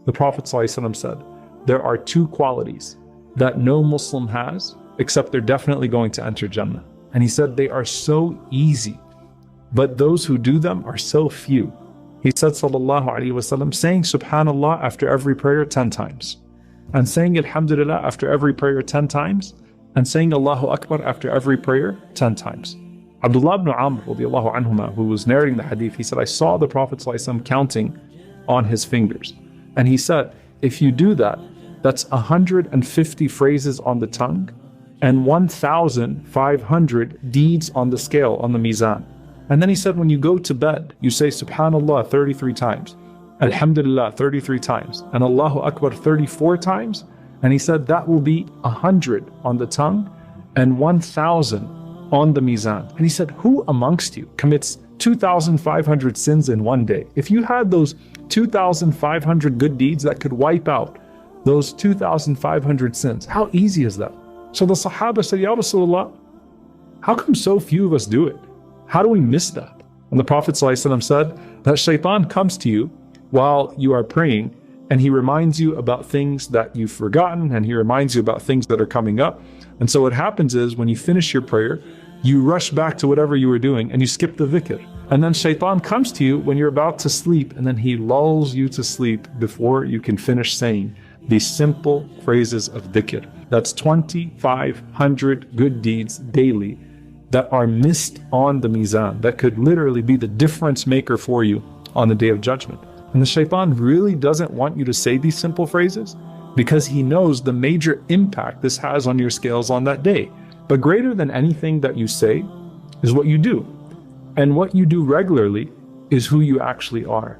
The Prophet ﷺ said, there are two qualities that no Muslim has, except they're definitely going to enter Jannah. And he said they are so easy, but those who do them are so few. He said, sallallahu alaihi wasallam, saying subhanallah after every prayer 10 times, and saying alhamdulillah after every prayer 10 times, and saying Allahu Akbar after every prayer 10 times. Abdullah ibn Amr radiallahu anhuma, who was narrating the hadith, he said, I saw the Prophet ﷺ counting on his fingers. And he said, if you do that, that's 150 phrases on the tongue and 1,500 deeds on the scale, on the mizan. And then he said, when you go to bed, you say subhanallah 33 times, alhamdulillah 33 times, and Allahu Akbar 34 times. And he said that will be 100 on the tongue and 1,000 on the mizan. And he said, who amongst you commits 2,500 sins in one day? If you had those 2,500 good deeds that could wipe out those 2,500 sins, how easy is that? So the Sahaba said, Ya Rasulullah, how come so few of us do it? How do we miss that? And the Prophet ﷺ said that shaitan comes to you while you are praying, and he reminds you about things that you've forgotten, and he reminds you about things that are coming up. And so what happens is, when you finish your prayer, you rush back to whatever you were doing and you skip the dhikr. And then shaitan comes to you when you're about to sleep, and then he lulls you to sleep before you can finish saying these simple phrases of dhikr. That's 2,500 good deeds daily that are missed on the mizan, that could literally be the difference maker for you on the day of judgment. And the shaitan really doesn't want you to say these simple phrases because he knows the major impact this has on your scales on that day. But greater than anything that you say is what you do. And what you do regularly is who you actually are.